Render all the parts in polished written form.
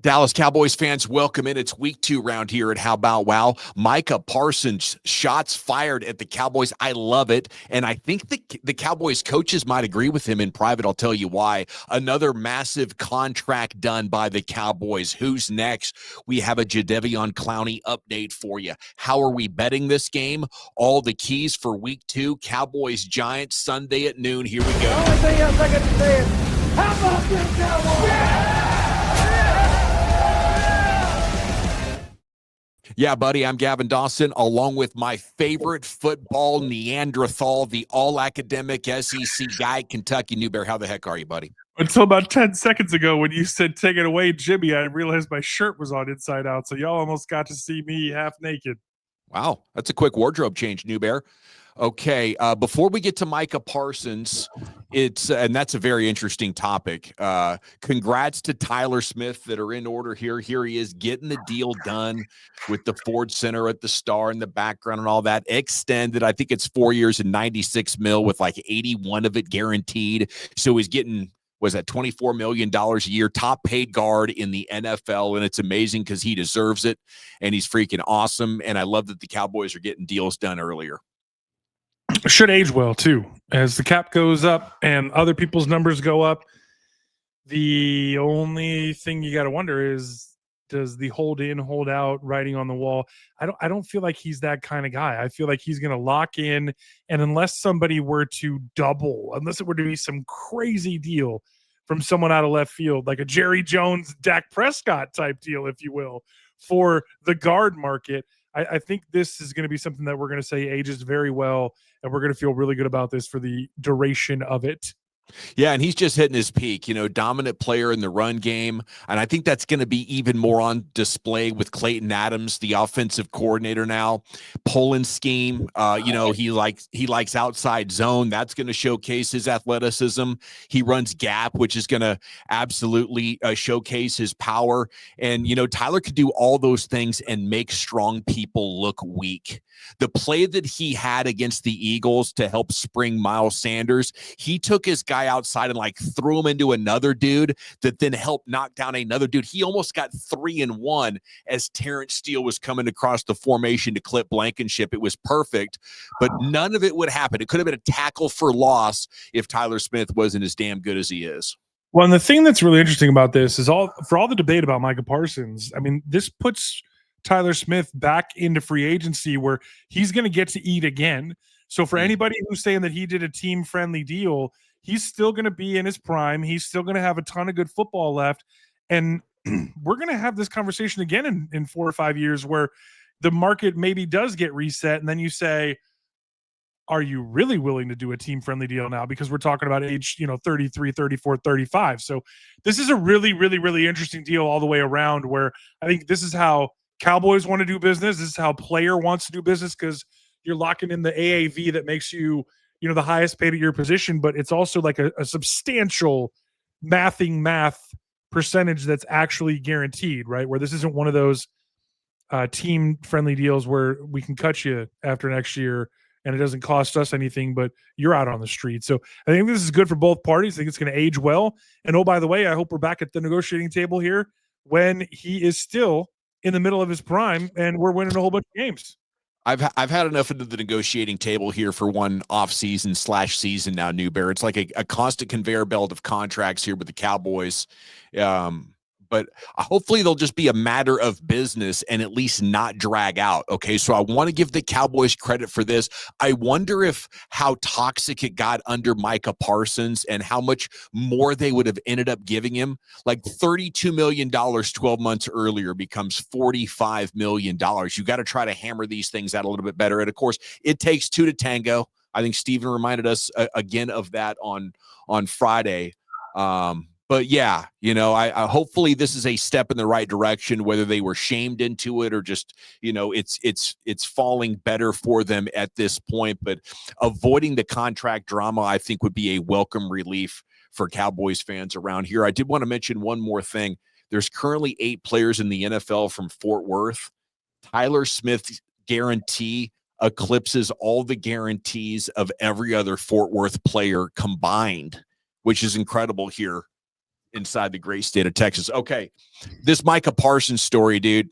Dallas Cowboys fans, welcome in. It's week 2 round here at How Bout Wow. Micah Parsons, shots fired at the Cowboys. I love it. And I think the Cowboys coaches might agree with him in private. I'll tell you why. Another massive contract done by the Cowboys. Who's next? We have a Jadeveon Clowney update for you. How are we betting this game? All the keys for week 2. Cowboys-Giants, Sunday at noon. Here we go. The only thing else I got to say is, how about them Cowboys? Yeah, buddy, I'm Gavin Dawson, along with my favorite football Neanderthal, the all-academic SEC guy, Kentucky New Bear. How the heck are you, buddy? Until about 10 seconds ago when you said, take it away, Jimmy, I realized my shirt was on inside out, so y'all almost got to see me half naked. Wow, that's a quick wardrobe change, New Bear. Okay, before we get to Micah Parsons, and that's a very interesting topic. Congrats to Tyler Smith that are in order here. Here he is getting the deal done with the Ford Center at the Star in the background and all that. Extended, I think it's 4 years and $96 million with like 81 of it guaranteed. So he's getting, was that $24 million a year, top paid guard in the NFL. And it's amazing because he deserves it and he's freaking awesome. And I love that the Cowboys are getting deals done earlier. Should age well too, as the cap goes up and other people's numbers go up. The only thing you got to wonder is, does the hold in, hold out writing on the wall? I don't feel like he's that kind of guy. I feel like he's going to lock in, and unless somebody were to double, unless it were to be some crazy deal from someone out of left field, like a Jerry Jones, Dak Prescott type deal, if you will, for the guard market, I think this is going to be something that we're going to say ages very well, and we're going to feel really good about this for the duration of it. Yeah, and he's just hitting his peak, dominant player in the run game. And I think that's going to be even more on display with Clayton Adams, the offensive coordinator now. Pulling scheme, he likes outside zone. That's going to showcase his athleticism. He runs gap, which is going to absolutely showcase his power. And, Tyler could do all those things and make strong people look weak. The play that he had against the Eagles to help spring Miles Sanders, he took his guy outside and threw him into another dude that then helped knock down another dude. He almost got 3-1 as Terence Steele was coming across the formation to clip Blankenship. It was perfect, but none of it would happen. It could have been a tackle for loss if Tyler Smith wasn't as damn good as he is. Well, and the thing that's really interesting about this is for all the debate about Micah Parsons, I mean, this puts Tyler Smith back into free agency where he's going to get to eat again. So for anybody who's saying that he did a team-friendly deal, he's still going to be in his prime. He's still going to have a ton of good football left. And we're going to have this conversation again in 4 or 5 years where the market maybe does get reset. And then you say, are you really willing to do a team-friendly deal now? Because we're talking about age, 33, 34, 35. So this is a really, really, really interesting deal all the way around where I think this is how Cowboys want to do business. This is how player wants to do business because you're locking in the AAV that makes you, the highest paid at your position, but it's also like a substantial math percentage that's actually guaranteed, right? Where this isn't one of those team-friendly deals where we can cut you after next year and it doesn't cost us anything, but you're out on the street. So I think this is good for both parties. I think it's going to age well. And oh, by the way, I hope we're back at the negotiating table here when he is still in the middle of his prime and we're winning a whole bunch of games. I've had enough of the negotiating table here for one off-season/season now, New Bear. It's like a constant conveyor belt of contracts here with the Cowboys. But hopefully they'll just be a matter of business and at least not drag out. Okay, so I want to give the Cowboys credit for this. I wonder how toxic it got under Micah Parsons and how much more they would have ended up giving him. Like $32 million 12 months earlier becomes $45 million. You got to try to hammer these things out a little bit better. And of course, it takes two to tango. I think Steven reminded us again of that on Friday. But yeah, I hopefully this is a step in the right direction, whether they were shamed into it or just, it's falling better for them at this point. But avoiding the contract drama, I think, would be a welcome relief for Cowboys fans around here. I did want to mention one more thing. There's currently 8 players in the NFL from Fort Worth. Tyler Smith's guarantee eclipses all the guarantees of every other Fort Worth player combined, which is incredible here inside the great state of Texas. Okay, this Micah Parsons story, dude.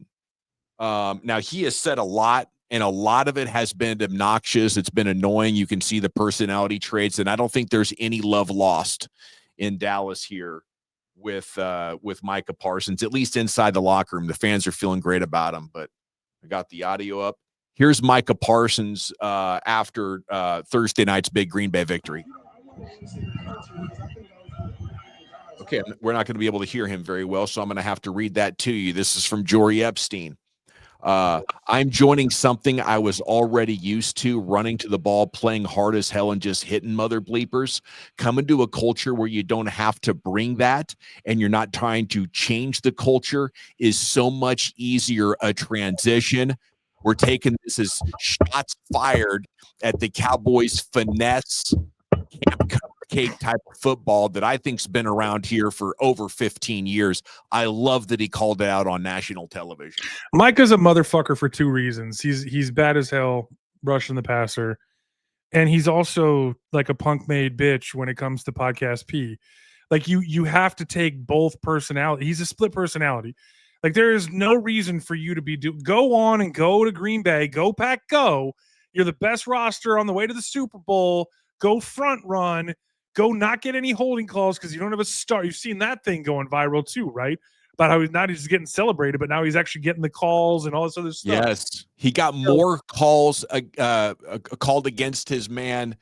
Now he has said a lot, and a lot of it has been obnoxious. It's been annoying. You can see the personality traits, and I don't think there's any love lost in Dallas here with Micah Parsons, at least inside the locker room. The fans are feeling great about him, but I got the audio up. Here's Micah Parsons after Thursday night's big Green Bay victory. Okay, we're not going to be able to hear him very well, so I'm going to have to read that to you. This is from Jory Epstein. I'm joining something I was already used to, running to the ball, playing hard as hell, and just hitting mother bleepers. Coming to a culture where you don't have to bring that and you're not trying to change the culture is so much easier a transition. We're taking this as shots fired at the Cowboys' finesse camp cupcake type of football that I think's been around here for over 15 years. I love that he called it out on national television. Micah's a motherfucker for two reasons. He's bad as hell rushing the passer, and he's also like a punk made bitch when it comes to podcast P. Like you have to take both personality. He's a split personality. Like there is no reason for you to be go on and go to Green Bay, go Pack, go. You're the best roster on the way to the Super Bowl. Go front run. Go not get any holding calls because you don't have a star. You've seen that thing going viral too, right? About how he's not just getting celebrated, but now he's actually getting the calls and all this other stuff. Yes, he got more calls called against his man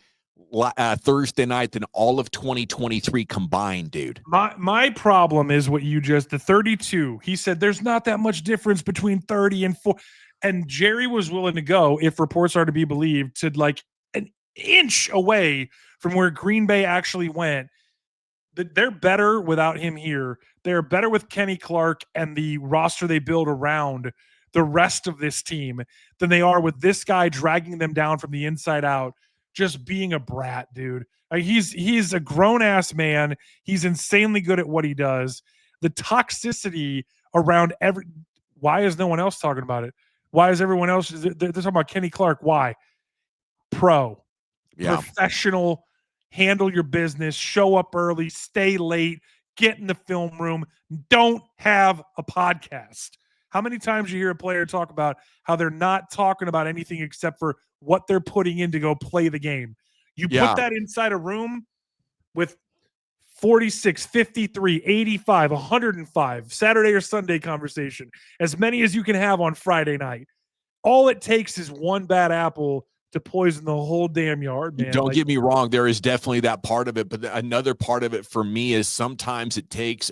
Thursday night than all of 2023 combined, dude. My problem is what you just, the 32. He said there's not that much difference between 30 and 4. And Jerry was willing to go, if reports are to be believed, to like an inch away from where Green Bay actually went. They're better without him here. They're better with Kenny Clark and the roster they build around the rest of this team than they are with this guy dragging them down from the inside out, just being a brat, dude. Like he's a grown-ass man. He's insanely good at what he does. The toxicity around why is no one else talking about it? Why is everyone else? They're talking about Kenny Clark. Why? Professional, handle your business, show up early, stay late, get in the film room, don't have a podcast. How many times you hear a player talk about how they're not talking about anything except for what they're putting in to go play the game? You put that inside a room with 46, 53, 85, 105, Saturday or Sunday conversation, as many as you can have on Friday night. All it takes is one bad apple to poison the whole damn yard, man. Don't get me wrong. There is definitely that part of it. But another part of it for me is sometimes it takes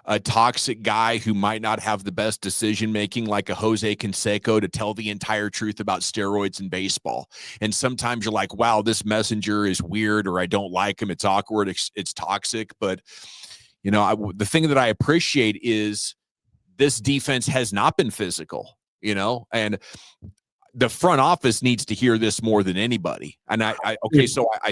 a toxic guy who might not have the best decision-making, like a Jose Canseco, to tell the entire truth about steroids in baseball. And sometimes you're like, wow, this messenger is weird, or I don't like him. It's awkward. It's toxic. But, you know, the thing that I appreciate is this defense has not been physical, you know, and the front office needs to hear this more than anybody. And I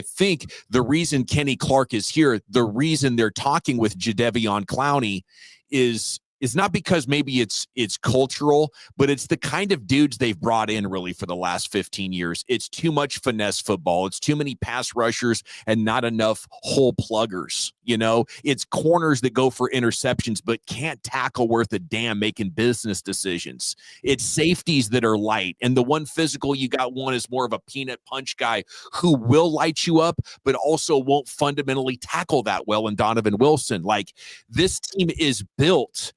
think the reason Kenny Clark is here, the reason they're talking with Jadeveon Clowney is not because maybe it's cultural, but it's the kind of dudes they've brought in really for the last 15 years. It's too much finesse football. It's too many pass rushers and not enough hole pluggers. You know, it's corners that go for interceptions, but can't tackle worth a damn making business decisions. It's safeties that are light. And the one physical you got one is more of a peanut punch guy who will light you up, but also won't fundamentally tackle that well in Donovan Wilson. Like, this team is built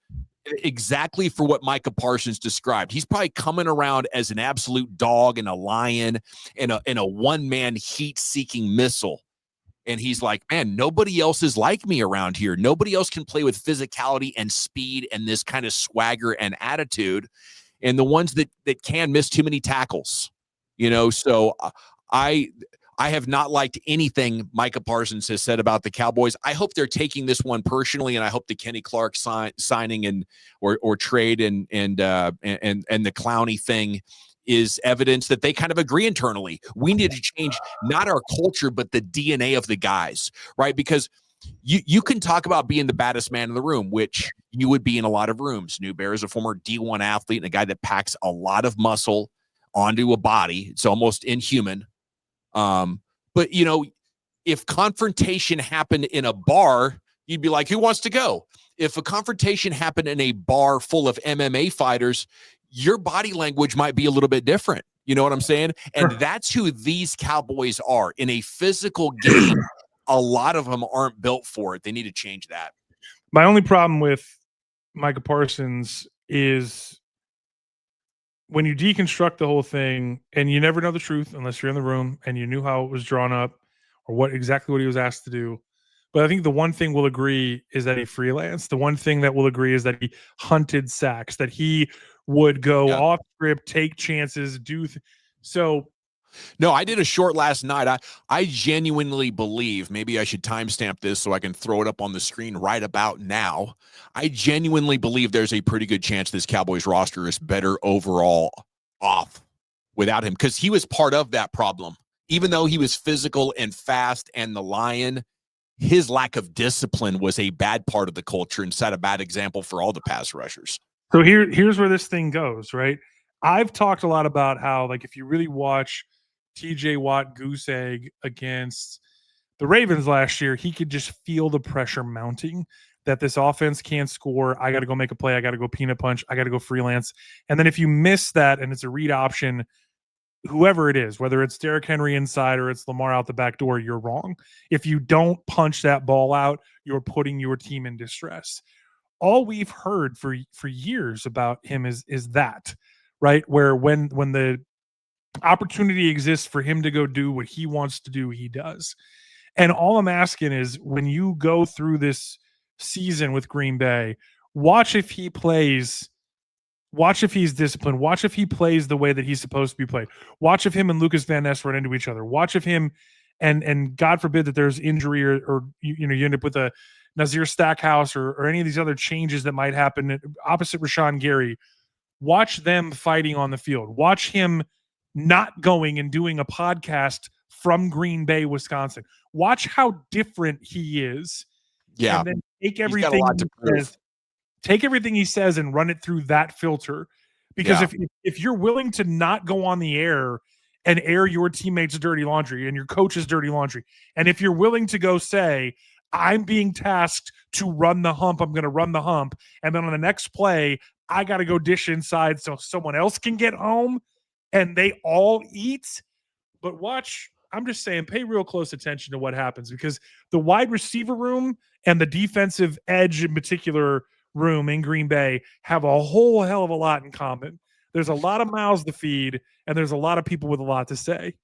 exactly for what Micah Parsons described. He's probably coming around as an absolute dog and a lion and a one-man heat-seeking missile. And he's like, man, nobody else is like me around here. Nobody else can play with physicality and speed and this kind of swagger and attitude. And the ones that can miss too many tackles, you know. So I have not liked anything Micah Parsons has said about the Cowboys. I hope they're taking this one personally, and I hope the Kenny Clark signing and or trade and the Clowney thing is evidence that they kind of agree internally. We need to change not our culture, but the DNA of the guys, right? Because you can talk about being the baddest man in the room, which you would be in a lot of rooms. New Bear is a former D1 athlete and a guy that packs a lot of muscle onto a body. It's almost inhuman. But, you know, if confrontation happened in a bar, you'd be like, who wants to go? If a confrontation happened in a bar full of MMA fighters, your body language might be a little bit different. You know what I'm saying? And that's who these Cowboys are. In a physical game, a lot of them aren't built for it. They need to change that. My only problem with Micah Parsons is when you deconstruct the whole thing, and you never know the truth unless you're in the room and you knew how it was drawn up or exactly what he was asked to do. But I think the one thing we'll agree is that he freelanced. The one thing that we'll agree is that he hunted sacks, that he would go off script, take chances, so. No, I did a short last night. I genuinely believe, maybe I should timestamp this so I can throw it up on the screen right about now. I genuinely believe there's a pretty good chance this Cowboys roster is better overall off without him, because he was part of that problem. Even though he was physical and fast and the Lion, his lack of discipline was a bad part of the culture and set a bad example for all the pass rushers. So here's where this thing goes, right? I've talked a lot about how, like, if you really watch TJ Watt goose egg against the Ravens last year, he could just feel the pressure mounting that this offense can't score. I got to go make a play. I got to go peanut punch. I got to go freelance. And then if you miss that and it's a read option, whoever it is, whether it's Derrick Henry inside or it's Lamar out the back door, you're wrong. If you don't punch that ball out, you're putting your team in distress. All we've heard for years about him is that, right? Where when the opportunity exists for him to go do what he wants to do, he does. And all I'm asking is, when you go through this season with Green Bay, watch if he plays. Watch if he's disciplined. Watch if he plays the way that he's supposed to be played. Watch if him and Lucas Van Ness run into each other. Watch if him and God forbid that there's injury or you end up with a Nazir Stackhouse or any of these other changes that might happen opposite Rashawn Gary. Watch them fighting on the field. Watch him not going and doing a podcast from Green Bay, Wisconsin. Watch how different he is. Yeah. And then take everything he says and run it through that filter. Because if you're willing to not go on the air and air your teammates' dirty laundry and your coach's dirty laundry, and if you're willing to go say, I'm being tasked to run the hump, I'm going to run the hump, and then on the next play, I got to go dish inside so someone else can get home, and they all eat. But watch, I'm just saying, pay real close attention to what happens, because the wide receiver room and the defensive edge in particular room in Green Bay have a whole hell of a lot in common. There's a lot of mouths to feed, and there's a lot of people with a lot to say.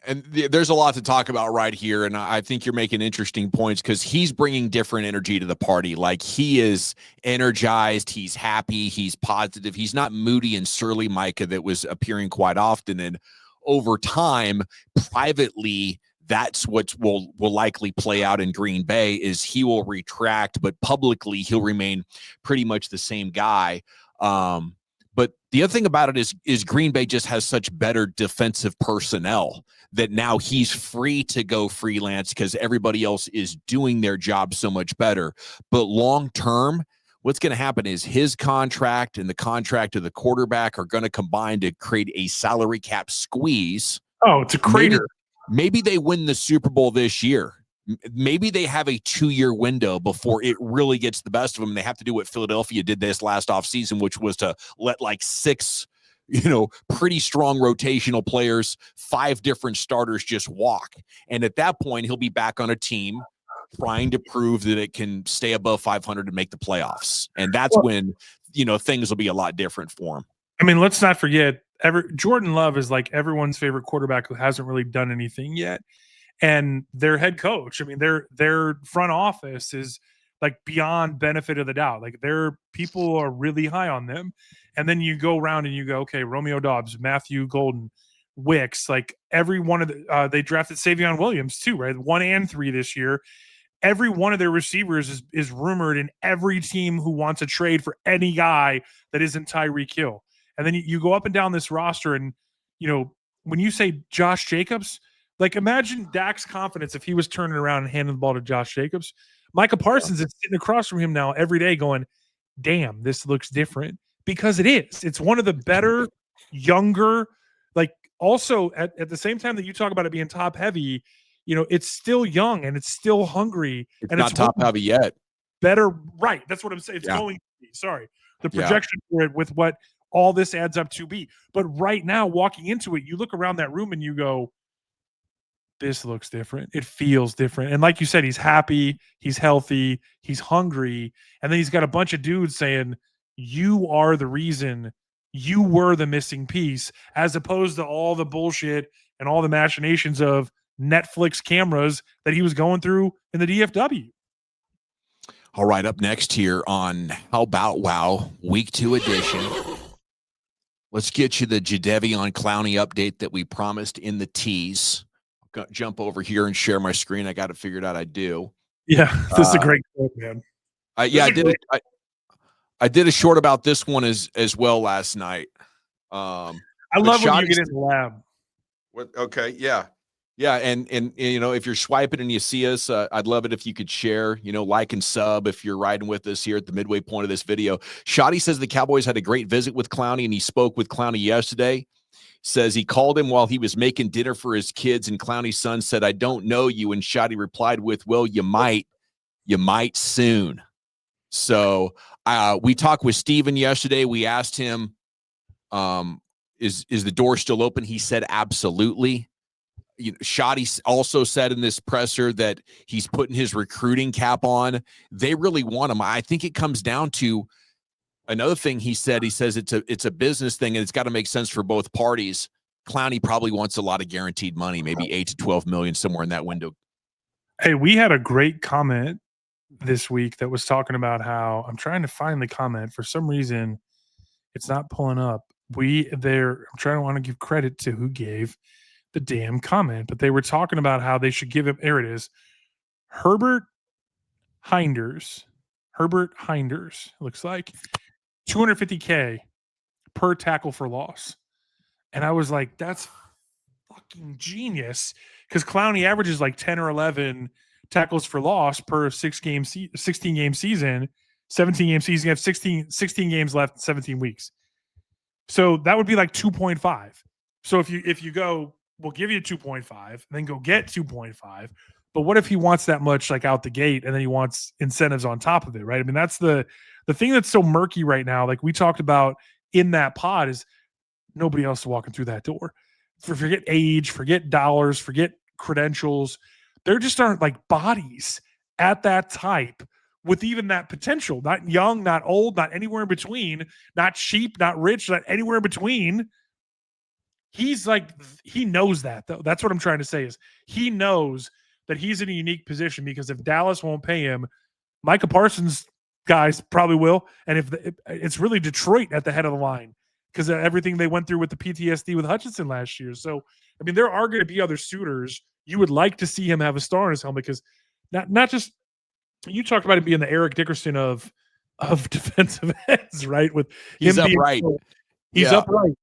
And there's a lot to talk about right here, and I think you're making interesting points, because he's bringing different energy to the party. Like, he is energized, he's happy, he's positive. He's not moody and surly Micah that was appearing quite often. And over time, privately, that's what will likely play out in Green Bay, is he will retract, but publicly he'll remain pretty much the same guy. But the other thing about it is Green Bay just has such better defensive personnel that now he's free to go freelance because everybody else is doing their job so much better. But long term, what's going to happen is his contract and the contract of the quarterback are going to combine to create a salary cap squeeze. Oh, it's a crater. Maybe they win the Super Bowl this year. Maybe they have a 2-year window before it really gets the best of them. They have to do what Philadelphia did this last offseason, which was to let like 6, pretty strong rotational players, 5 different starters just walk. And at that point, he'll be back on a team trying to prove that it can stay above 500 and make the playoffs. And that's when, things will be a lot different for him. I mean, let's not forget, Jordan Love is like everyone's favorite quarterback who hasn't really done anything yet. And their head coach, I mean, their front office is like beyond benefit of the doubt. Like, their people are really high on them. And then you go around and you go, okay, Romeo Doubs, Matthew Golden, Wicks, like every one of they drafted Savion Williams too, right? 1 and 3 this year. Every one of their receivers is rumored in every team who wants a trade for any guy that isn't Tyreek Hill. And then you go up and down this roster, and when you say Josh Jacobs, like, imagine Dak's confidence if he was turning around and handing the ball to Josh Jacobs. Micah Parsons is sitting across from him now every day going, damn, this looks different. Because it is. It's one of the better, younger, like, also at the same time that you talk about it being top heavy, it's still young and it's still hungry. It's and not top heavy yet. Better, right? That's what I'm saying. It's Yeah. going to be. Sorry, the projection for it with what all this adds up to be. But right now, walking into it, you look around that room and you go, "This looks different. It feels different." And like you said, he's happy, he's healthy, he's hungry, and then he's got a bunch of dudes saying, "You are the reason. You were the missing piece," as opposed to all the bullshit and all the machinations of Netflix cameras that he was going through in the DFW. All right, up next here on How Bout Wow, Week 2 edition. Let's get you the Jadeveon Clowney update that we promised in the tease. I'll jump over here and share my screen. I got it figured out. I do. Yeah, this is a great quote, man. I did a short about this one as well last night. I love when you get in the lab. Okay, yeah. Yeah, and if you're swiping and you see us, I'd love it if you could share, like and sub if you're riding with us here at the midway point of this video. Shoddy says the Cowboys had a great visit with Clowney, and he spoke with Clowney yesterday. Says he called him while he was making dinner for his kids, and Clowney's son said, "I don't know you," and Shoddy replied with, "Well, you might soon." So we talked with Steven yesterday. We asked him, is the door still open? He said, absolutely. Shoddy also said in this presser that he's putting his recruiting cap on. They really want him. I think it comes down to another thing he said. He says it's a business thing and it's got to make sense for both parties. Clowney probably wants a lot of guaranteed money, maybe 8 to 12 million, somewhere in that window. Hey, we had a great comment this week that was talking about how I'm trying to find the comment. For some reason, it's not pulling up. I'm trying to want to give credit to who gave the damn comment, but they were talking about how they should give him. There it is. Herbert Hinders, looks like $250K per tackle for loss. And I was like, that's fucking genius, because Clowney averages like 10 or 11 tackles for loss per 16 game season, 17 game season. You have 16 games left, 17 weeks. So that would be like 2.5. So if you go, we'll give you 2.5, then go get 2.5. But what if he wants that much like out the gate, and then he wants incentives on top of it, right? I mean, that's the thing that's so murky right now. Like we talked about in that pod, is nobody else is walking through that door. Forget age, forget dollars, forget credentials. There just aren't like bodies at that type with even that potential. Not young, not old, not anywhere in between, not cheap, not rich, not anywhere in between. He's like, he knows that, though. That's what I'm trying to say, is he knows that he's in a unique position, because if Dallas won't pay him, Micah Parsons guys probably will. And if it's really Detroit at the head of the line, because of everything they went through with the PTSD with Hutchinson last year. So, I mean, there are going to be other suitors. You would like to see him have a star in his helmet, because not just, you talked about him being the Eric Dickerson of defensive ends, right? With he's him upright. He's upright.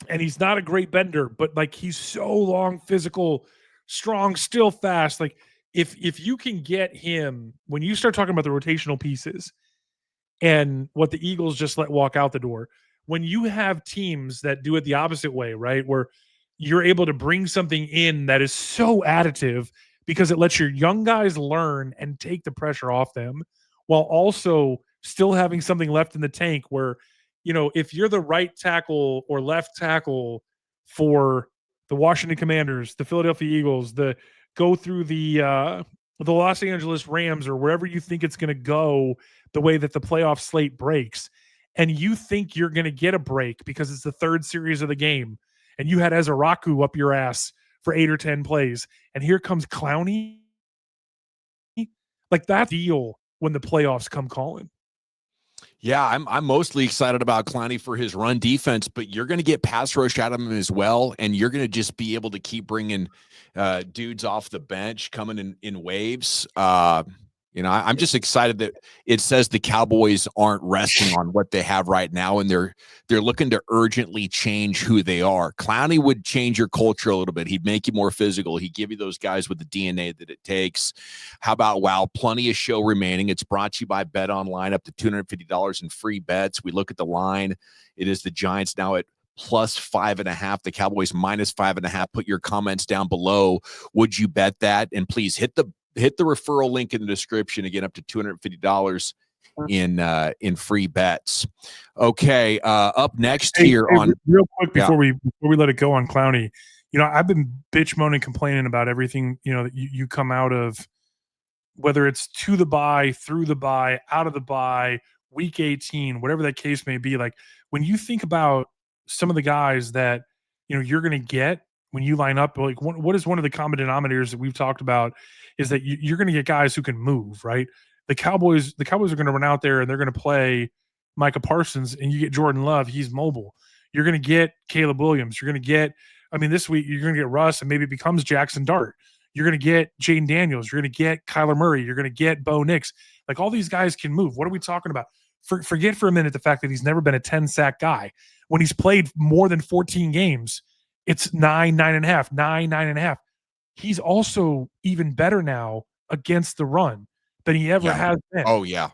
And he's not a great bender, but like he's so long, physical, strong, still fast. Like if you can get him, when you start talking about the rotational pieces and what the Eagles just let walk out the door, when you have teams that do it the opposite way, right? Where you're able to bring something in that is so additive, because it lets your young guys learn and take the pressure off them, while also still having something left in the tank where, if you're the right tackle or left tackle for the Washington Commanders, the Philadelphia Eagles, go through the Los Angeles Rams, or wherever you think it's going to go, the way that the playoff slate breaks, and you think you're going to get a break because it's the third series of the game, and you had Ezeraku up your ass for 8 or 10 plays, and here comes Clowney, like that deal when the playoffs come calling. Yeah, I'm mostly excited about Clowney for his run defense, but you're going to get pass rush out of him as well, and you're going to just be able to keep bringing dudes off the bench coming in waves. I'm just excited that it says the Cowboys aren't resting on what they have right now, and they're looking to urgently change who they are. Clowney would change your culture a little bit. He'd make you more physical. He'd give you those guys with the DNA that it takes. How about Wow? Plenty of show remaining. It's brought to you by Bet Online, up to $250 in free bets. We look at the line. It is the Giants now at plus 5.5. The Cowboys minus 5.5. Put your comments down below. Would you bet that? And please hit the referral link in the description, again, up to $250 in free bets. Okay, up next here on real quick before we let it go on Clowney. I've been bitch moaning, complaining about everything that you come out of, whether it's to the bye, through the bye, out of the bye, week 18, whatever that case may be. Like, when you think about some of the guys that you're going to get when you line up, like what is one of the common denominators that we've talked about is that you're going to get guys who can move, right? The Cowboys are going to run out there and they're going to play Micah Parsons, and you get Jordan Love. He's mobile. You're going to get Caleb Williams. You're going to get, this week you're going to get Russ, and maybe it becomes Jackson Dart. You're going to get Jaden Daniels. You're going to get Kyler Murray. You're going to get Bo Nix. Like, all these guys can move. What are we talking about? Forget for a minute the fact that he's never been a 10-sack guy. When he's played more than 14 games, it's 9.5, 9.5. He's also even better now against the run than he ever has been. Oh, yeah.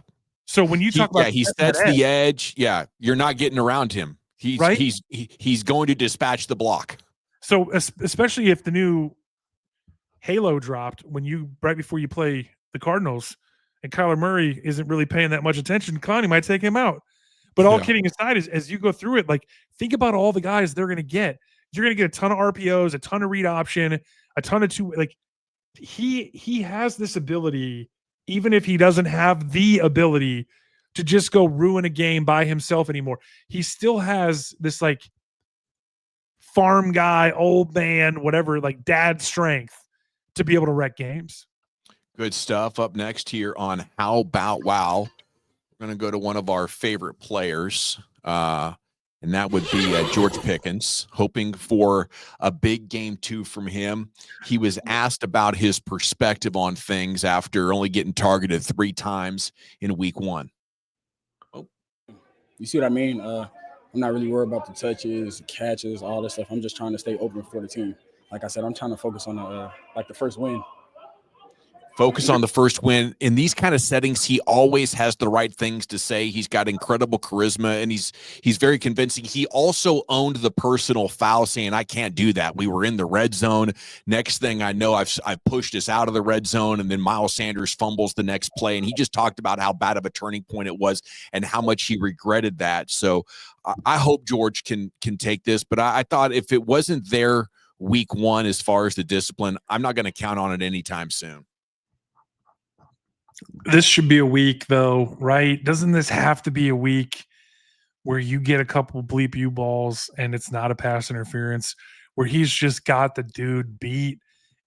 So when you talk about he sets the edge. Yeah, you're not getting around him. He's going to dispatch the block. So especially if the new Halo dropped right before you play the Cardinals, and Kyler Murray isn't really paying that much attention, Clowney might take him out. But all kidding aside, as you go through it, like, think about all the guys they're going to get. You're going to get a ton of RPOs, a ton of read option, a ton of two. Like, he has this ability, even if he doesn't have the ability to just go ruin a game by himself anymore. He still has this, like, farm guy, old man, whatever, like, dad strength to be able to wreck games. Good stuff. Up next here on How Bout Wow, we're going to go to one of our favorite players, and that would be George Pickens, hoping for a big game 2 from him. He was asked about his perspective on things after only getting targeted 3 times in week 1. Oh, you see what I mean? I'm not really worried about the touches, catches, all this stuff. I'm just trying to stay open for the team. Like I said, I'm trying to focus on the first win. Focus on the first win. In these kind of settings, he always has the right things to say. He's got incredible charisma, and he's very convincing. He also owned the personal foul, saying, I can't do that. We were in the red zone. Next thing I know, I've pushed us out of the red zone, and then Miles Sanders fumbles the next play, and he just talked about how bad of a turning point it was and how much he regretted that. So I hope George can take this, but I thought if it wasn't there week 1 as far as the discipline, I'm not going to count on it anytime soon. This should be a week, though, right? Doesn't this have to be a week where you get a couple bleep you balls and it's not a pass interference, where he's just got the dude beat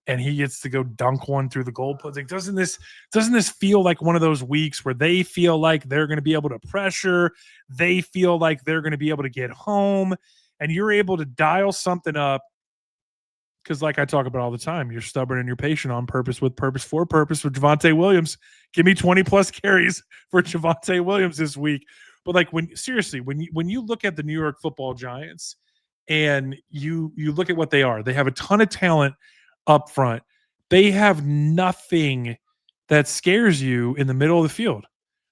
and he gets to go dunk one through the goalpost? Like, doesn't this feel like one of those weeks where they feel like they're going to be able to pressure, they feel like they're going to be able to get home, and you're able to dial something up? Because, like I talk about all the time, you're stubborn and you're patient on purpose, with purpose, for purpose, with Javonte Williams. Give me 20-plus carries for Javonte Williams this week. But, like, when you look at the New York Football Giants and you look at what they are, they have a ton of talent up front. They have nothing that scares you in the middle of the field.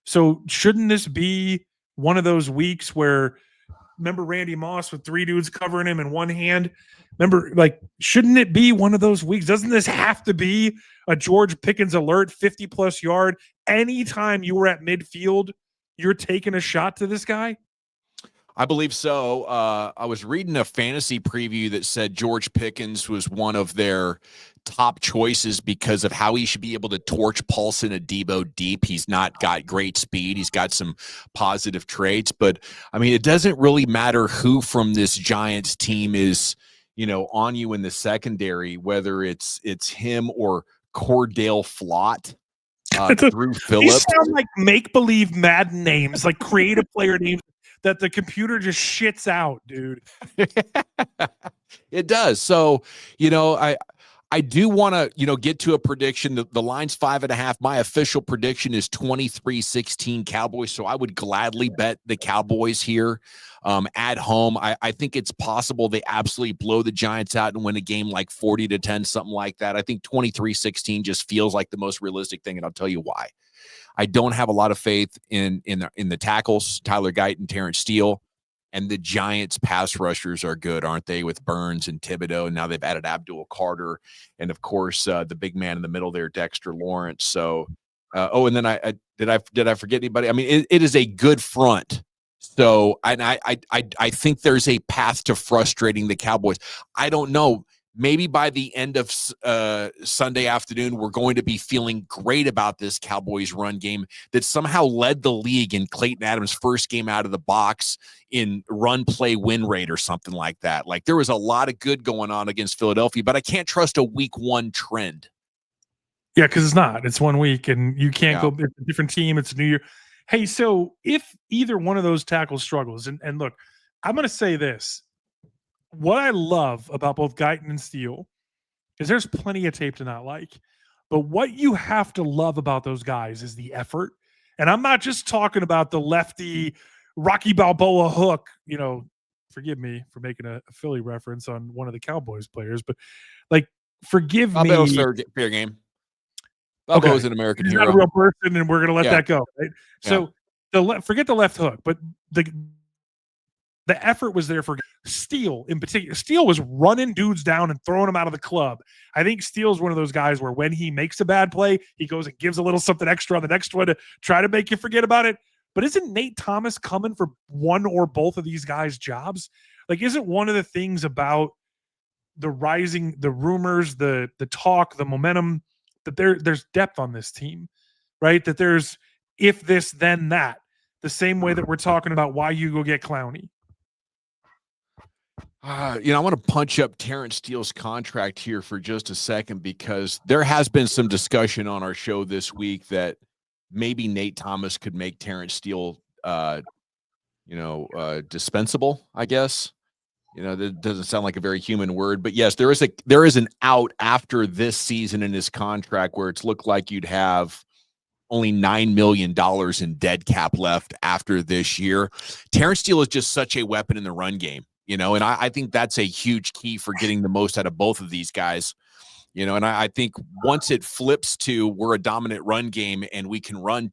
So shouldn't this be one of those weeks where, remember Randy Moss with 3 dudes covering him in one hand? Remember, like, shouldn't it be one of those weeks? Doesn't this have to be a George Pickens alert, 50-plus yard? Anytime you were at midfield, you're taking a shot to this guy? I believe so. I was reading a fantasy preview that said George Pickens was one of their top choices because of how he should be able to torch Paulson and Debo deep. He's not got great speed. He's got some positive traits, but I mean, it doesn't really matter who from this Giants team is, on you in the secondary, whether it's him or Cordale Flott. Drew Phillips. These sound like make-believe Madden names, like creative player names that the computer just shits out, dude. It does. So, I do want to, get to a prediction. The line's 5.5. My official prediction is 23-16 Cowboys. So I would gladly bet the Cowboys here at home. I think it's possible they absolutely blow the Giants out and win a game like 40-10, something like that. I think 23-16 just feels like the most realistic thing, and I'll tell you why. I don't have a lot of faith in the tackles, Tyler Guyton and Terence Steele. And the Giants pass rushers are good, aren't they? With Burns and Thibodeau. And now they've added Abdul Carter. And of course, the big man in the middle there, Dexter Lawrence. So, and then did I forget anybody? I mean, it is a good front. So, and I think there's a path to frustrating the Cowboys. I don't know. Maybe by the end of Sunday afternoon, we're going to be feeling great about this Cowboys run game that somehow led the league in Clayton Adams' first game out of the box in run play win rate or something like that. Like there was a lot of good going on against Philadelphia, but I can't trust a week one trend. Yeah, because it's not. It's 1 week, and you can't go. It's a different team. It's a new year. Hey, so if either one of those tackles struggles, and look, I'm going to say this. What I love about both Guyton and Steele is there's plenty of tape to not like. But what you have to love about those guys is the effort. And I'm not just talking about the lefty Rocky Balboa hook. Forgive me for making a Philly reference on one of the Cowboys players, but forgive me. Balboa's fair game. Balboa's an American hero. He's not a real person, and we're going to let that go. Right? Yeah. So forget the left hook, but the effort was there for Steele in particular. Steele was running dudes down and throwing them out of the club. I think Steele's one of those guys where when he makes a bad play, he goes and gives a little something extra on the next one to try to make you forget about it. But isn't Nate Thomas coming for one or both of these guys' jobs? Isn't one of the things about the rumors, the talk, the momentum, that there's depth on this team, right? That there's if this, then that. The same way that we're talking about why you go get Clowney. I want to punch up Terence Steele's contract here for just a second because there has been some discussion on our show this week that maybe Nate Thomas could make Terence Steele, dispensable, I guess. That doesn't sound like a very human word, but yes, there is an out after this season in his contract where it's looked like you'd have only $9 million in dead cap left after this year. Terence Steele is just such a weapon in the run game. And I think that's a huge key for getting the most out of both of these guys. And I think once it flips to we're a dominant run game and we can run,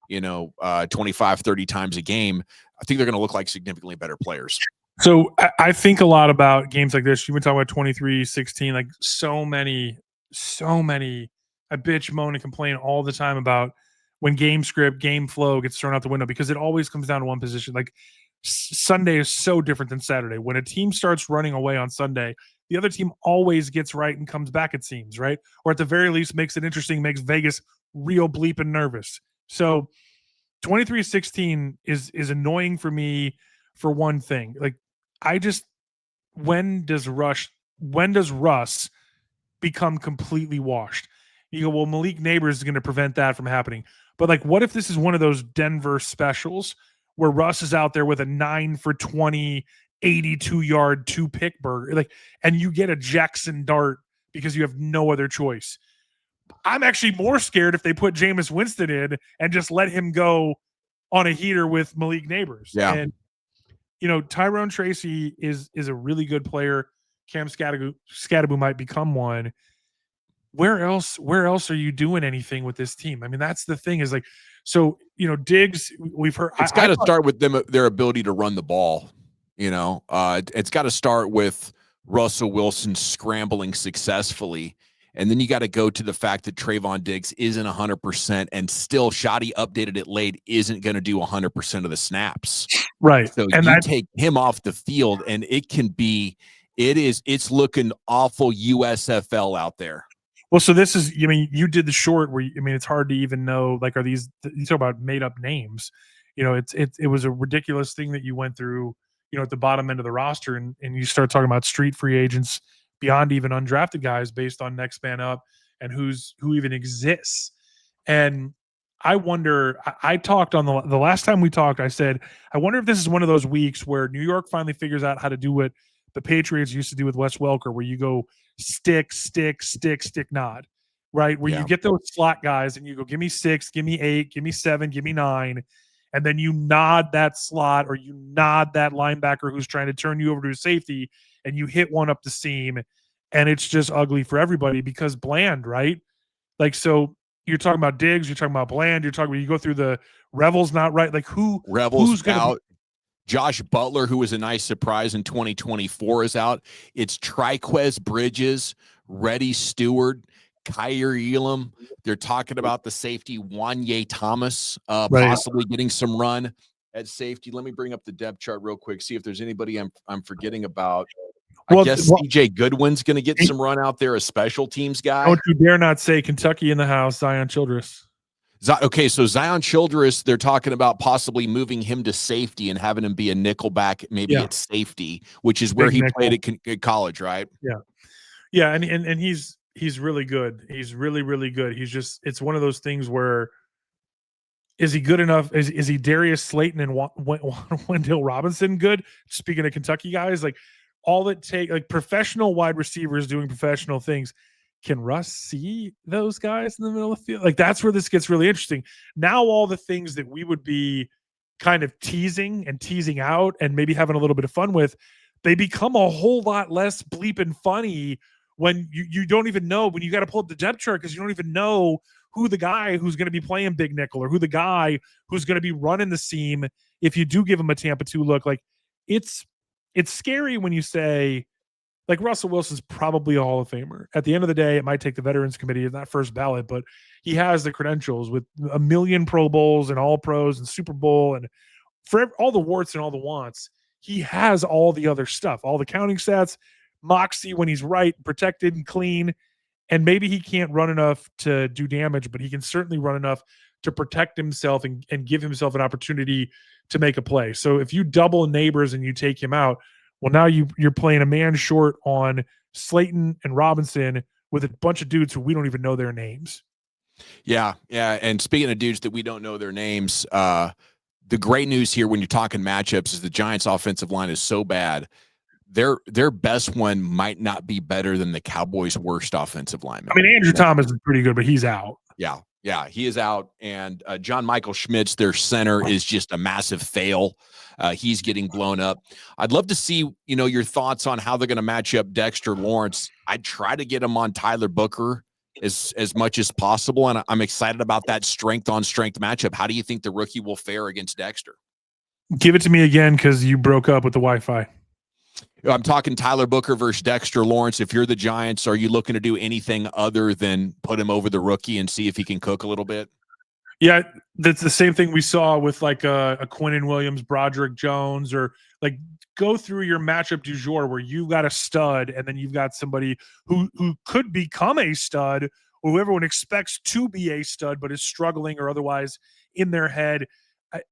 25, 30 times a game, I think they're going to look like significantly better players. So I think a lot about games like this. You've been talking about 23-16, like so many, I bitch, moan, and complain all the time about when game script, game flow gets thrown out the window because it always comes down to one position. Like Sunday is so different than Saturday. When a team starts running away on Sunday, the other team always gets right and comes back, it seems, right? Or at the very least makes it interesting, makes Vegas real bleeping nervous. So 23-16 is annoying for me for one thing. When does Russ become completely washed? You go, well, Malik Neighbors is going to prevent that from happening. But what if this is one of those Denver specials where Russ is out there with a 9 for 20, 82-yard 2-pick burger, and you get a Jackson Dart because you have no other choice? I'm actually more scared if they put Jameis Winston in and just let him go on a heater with Malik Neighbors. Yeah. And Tyrone Tracy is a really good player. Cam Scatterbu might become one. Where else are you doing anything with this team? I mean, that's the thing is Diggs, we've heard. It's got to start with them, their ability to run the ball. It's got to start with Russell Wilson scrambling successfully. And then you got to go to the fact that Trayvon Diggs isn't 100% and still Shoddy updated it late isn't going to do 100% of the snaps. Right. So you take him off the field and it's looking awful USFL out there. Well, so this is, you did the short where, it's hard to even know, are these, you talk about made up names, it was a ridiculous thing that you went through, at the bottom end of the roster and you start talking about street free agents beyond even undrafted guys based on next man up and who even exists. And I wonder, I talked on the last time we talked, I said, I wonder if this is one of those weeks where New York finally figures out how to do what the Patriots used to do with Wes Welker, where you go stick, nod, right? Where you get those slot guys and you go, give me 6, give me 8, give me 7, give me 9. And then you nod that slot or you nod that linebacker who's trying to turn you over to a safety and you hit one up the seam and it's just ugly for everybody because Bland, right? So you're talking about Diggs, you're talking about Bland, you go through the Revel's not right. Who's Revel's going out. Josh Butler, who was a nice surprise in 2024, is out. It's Triquez Bridges, Reddy Stewart, Kyer Elam. They're talking about the safety Wanye Thomas possibly getting some run at safety. Let me bring up the depth chart real quick, see if there's anybody I'm forgetting about. I guess CJ Goodwin's going to get some run out there, a special teams guy. Don't you dare not say Kentucky in the house, Zion Childress. Okay, so Zion Childress, they're talking about possibly moving him to safety and having him be a nickel back, maybe at safety, which is where he played at college, right? Yeah, and he's really good. He's really, really good. He's just, it's one of those things where, is he good enough? Is he Darius Slayton and Wendell Robinson good? Speaking of Kentucky guys, like all it take, like professional wide receivers doing professional things. Can Russ see those guys in the middle of the field? Like that's where this gets really interesting. Now all the things that we would be kind of teasing out and maybe having a little bit of fun with, they become a whole lot less bleeping funny when you don't even know, when you got to pull up the depth chart because you don't even know who the guy who's going to be playing big nickel or who the guy who's going to be running the seam if you do give him a Tampa 2 look. Like it's scary when you say, like Russell Wilson's probably a Hall of Famer. At the end of the day, it might take the Veterans Committee in that first ballot, but he has the credentials with a million Pro Bowls and All Pros and Super Bowl and for all the warts and all the wants. He has all the other stuff, all the counting stats, moxie when he's right, protected and clean. And maybe he can't run enough to do damage, but he can certainly run enough to protect himself and give himself an opportunity to make a play. So if you double Neighbors and you take him out, well, now you're playing a man short on Slayton and Robinson with a bunch of dudes who we don't even know their names. Yeah. And speaking of dudes that we don't know their names, the great news here when you're talking matchups is the Giants' offensive line is so bad. Their best one might not be better than the Cowboys' worst offensive lineman. I mean, Andrew Thomas is pretty good, but he's out. Yeah, he is out. And John Michael Schmitz, their center, is just a massive fail. He's getting blown up. I'd love to see, your thoughts on how they're going to match up Dexter Lawrence. I'd try to get him on Tyler Booker as much as possible, and I'm excited about that strength-on-strength matchup. How do you think the rookie will fare against Dexter? Give it to me again because you broke up with the Wi-Fi. I'm talking Tyler Booker versus Dexter Lawrence. If you're the Giants, are you looking to do anything other than put him over the rookie and see if he can cook a little bit? Yeah, that's the same thing we saw with like a Quinnen Williams, Broderick Jones, or like go through your matchup du jour where you got a stud and then you've got somebody who could become a stud or who everyone expects to be a stud but is struggling or otherwise in their head.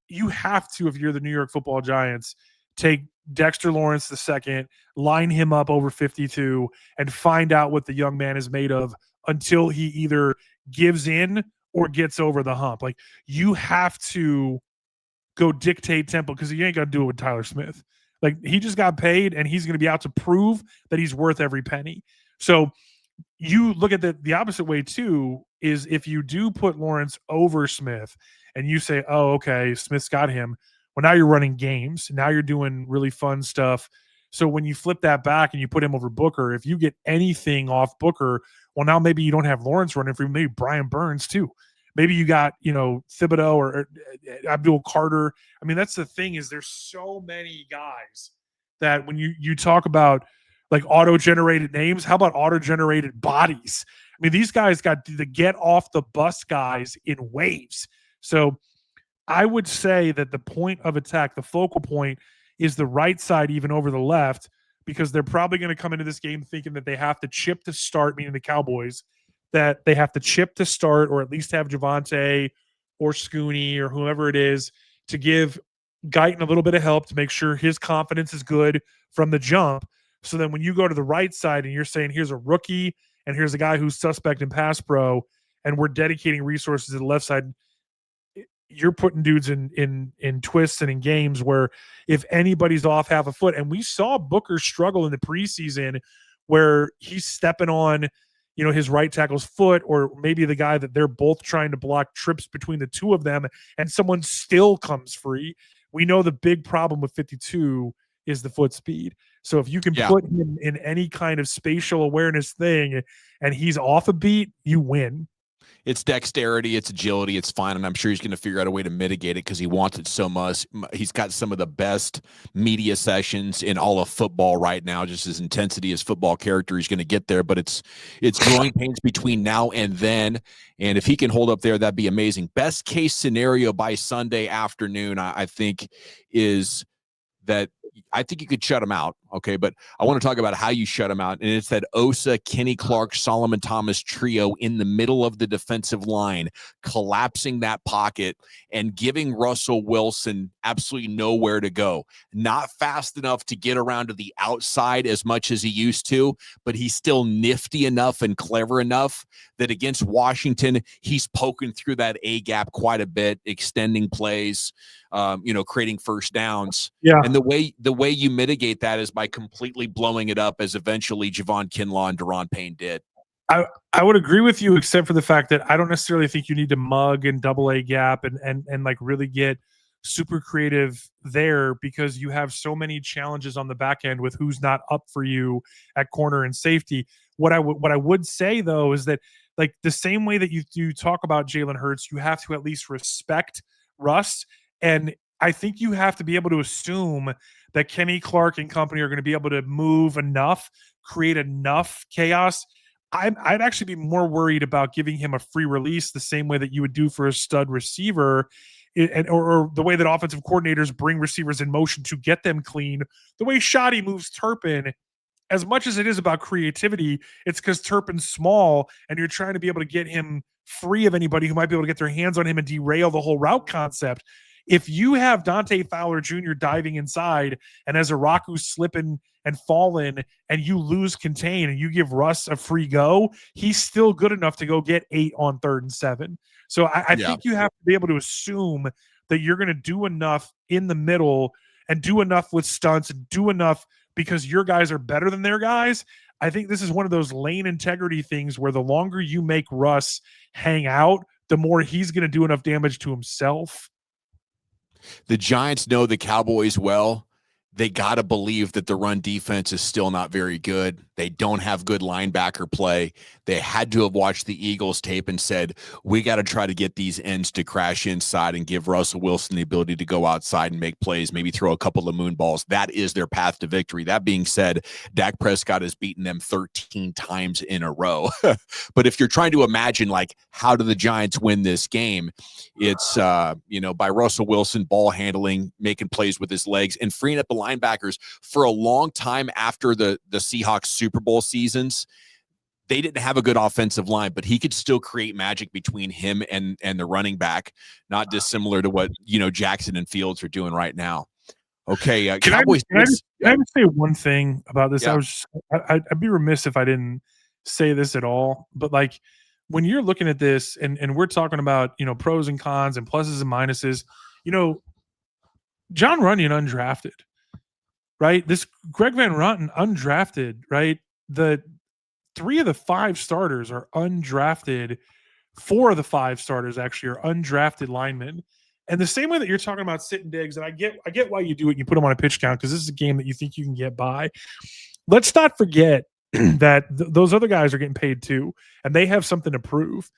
You have to, if you're the New York Football Giants, take Dexter Lawrence II, line him up over 52, and find out what the young man is made of until he either gives in or gets over the hump. Like you have to go dictate tempo because you ain't gonna do it with Tyler Smith. Like he just got paid and he's gonna be out to prove that he's worth every penny. So you look at the opposite way too, is if you do put Lawrence over Smith and you say, oh, okay, Smith's got him. Well, now you're running games. Now you're doing really fun stuff. So when you flip that back and you put him over Booker, if you get anything off Booker, well, now maybe you don't have Lawrence running for you. Maybe Brian Burns too. Maybe you got, Thibodeau or Abdul Carter. I mean, that's the thing is there's so many guys that when you talk about like auto-generated names, how about auto-generated bodies? I mean, these guys got the get off the bus guys in waves. So I would say that the point of attack, the focal point, is the right side even over the left because they're probably going to come into this game thinking that they have to chip to start, meaning the Cowboys, that they have to chip to start or at least have Javonte or Scooney or whoever it is to give Guyton a little bit of help to make sure his confidence is good from the jump. So then when you go to the right side and you're saying here's a rookie and here's a guy who's suspect in pass pro and we're dedicating resources to the left side, you're putting dudes in twists and in games where if anybody's off half a foot, and we saw Booker struggle in the preseason where he's stepping on, his right tackle's foot, or maybe the guy that they're both trying to block trips between the two of them and someone still comes free. We know the big problem with 52 is the foot speed. So if you can put him in any kind of spatial awareness thing and he's off a beat, you win. It's dexterity, it's agility, it's fine, and I'm sure he's going to figure out a way to mitigate it because he wants it so much. He's got some of the best media sessions in all of football right now. Just his intensity, his football character, he's going to get there. But it's growing pains between now and then, and if he can hold up there, that'd be amazing. Best case scenario by Sunday afternoon, I think, is that I think you could shut him out. Okay. But I want to talk about how you shut him out. And it's that Osa, Kenny Clark, Solomon Thomas trio in the middle of the defensive line, collapsing that pocket and giving Russell Wilson absolutely nowhere to go. Not fast enough to get around to the outside as much as he used to, but he's still nifty enough and clever enough that against Washington, he's poking through that A gap quite a bit, extending plays, creating first downs. Yeah. And the way you mitigate that is by completely blowing it up, as eventually Javon Kinlaw and Daron Payne did. I would agree with you, except for the fact that I don't necessarily think you need to mug and double A gap and like really get super creative there, because you have so many challenges on the back end with who's not up for you at corner and safety. What I would say though is that, like, the same way that you talk about Jalen Hurts, you have to at least respect Russ. And I think you have to be able to assume that Kenny Clark and company are going to be able to move enough, create enough chaos. I'd actually be more worried about giving him a free release the same way that you would do for a stud receiver, or the way that offensive coordinators bring receivers in motion to get them clean. The way Shoddy moves Turpin, as much as it is about creativity, it's because Turpin's small and you're trying to be able to get him free of anybody who might be able to get their hands on him and derail the whole route concept. If you have Dante Fowler Jr. diving inside and as Araku's slipping and falling and you lose contain and you give Russ a free go, he's still good enough to go get 8 on 3rd and 7. So I think you have to be able to assume that you're going to do enough in the middle and do enough with stunts and do enough because your guys are better than their guys. I think this is one of those lane integrity things where the longer you make Russ hang out, the more he's going to do enough damage to himself. The Giants know the Cowboys well. They got to believe that the run defense is still not very good. They don't have good linebacker play. They had to have watched the Eagles tape and said, we got to try to get these ends to crash inside and give Russell Wilson the ability to go outside and make plays, maybe throw a couple of moon balls. That is their path to victory. That being said, Dak Prescott has beaten them 13 times in a row. But if you're trying to imagine, like, how do the Giants win this game? It's, by Russell Wilson ball handling, making plays with his legs, and freeing up the linebackers. For a long time after the Seahawks Super Bowl seasons, they didn't have a good offensive line, but he could still create magic between him and the running back, not dissimilar to what Jackson and Fields are doing right now. Okay, Cowboys. Can I just say one thing about this? Yeah. I'd be remiss if I didn't say this at all. But like, when you're looking at this and we're talking about pros and cons and pluses and minuses, John Runyon undrafted. Right? This Greg Van Roten undrafted, right? The 3 of the 5 starters are undrafted. 4 of the 5 starters actually are undrafted linemen. And the same way that you're talking about sitting digs, and I get why you do it and you put them on a pitch count, because this is a game that you think you can get by. Let's not forget that those other guys are getting paid too, and they have something to prove.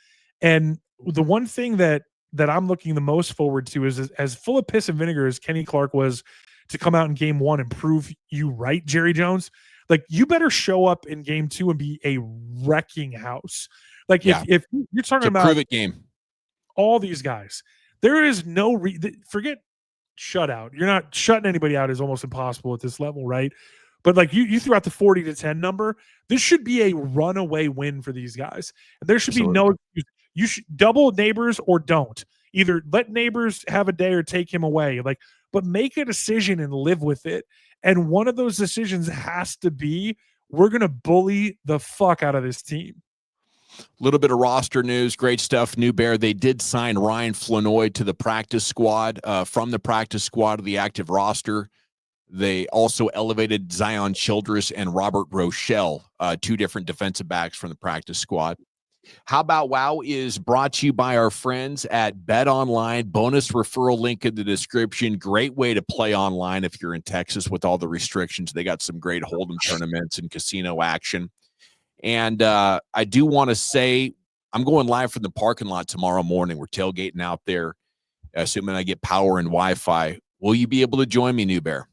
And the one thing that I'm looking the most forward to is, as full of piss and vinegar as Kenny Clark was to come out in game 1 and prove you right, Jerry Jones, like, you better show up in game 2 and be a wrecking house. Like, if you're talking about prove it game, all these guys, there is no forget shutout. You're not shutting anybody out is almost impossible at this level, right? But like you threw out the 40-10 number. This should be a runaway win for these guys. And there should be no excuse. You should double Neighbors or don't. Either let Neighbors have a day or take him away. Like, but make a decision and live with it. And one of those decisions has to be, we're going to bully the fuck out of this team. A little bit of roster news. Great stuff. New Bear, they did sign Ryan Flanoy to the practice squad, from the practice squad to the active roster. They also elevated Zion Childress and Robert Rochelle, 2 different defensive backs from the practice squad. How About Wow is brought to you by our friends at Bet Online. Bonus referral link in the description. Great way to play online if you're in Texas with all the restrictions. They got some great hold'em tournaments and casino action. And I do want to say, I'm going live from the parking lot tomorrow morning. We're tailgating out there, assuming I get power and Wi-Fi. Will you be able to join me, New Bear?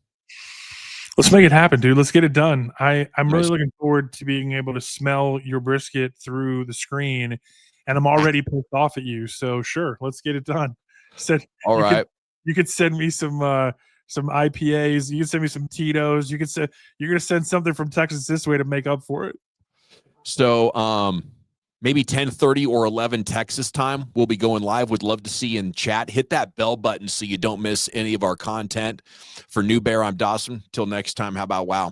Let's make it happen, dude. Let's get it done. I'm Nice. really looking forward to being able to smell your brisket through the screen, and I'm already pissed off at you. So sure, let's get it done. All right. You could send me some IPAs. You can send me some Tito's. You're gonna send something from Texas this way to make up for it. So maybe 10:30 or 11 Texas time. We'll be going live. Would love to see you in chat. Hit that bell button so you don't miss any of our content. For New Bear, I'm Dawson. Till next time, how about wow?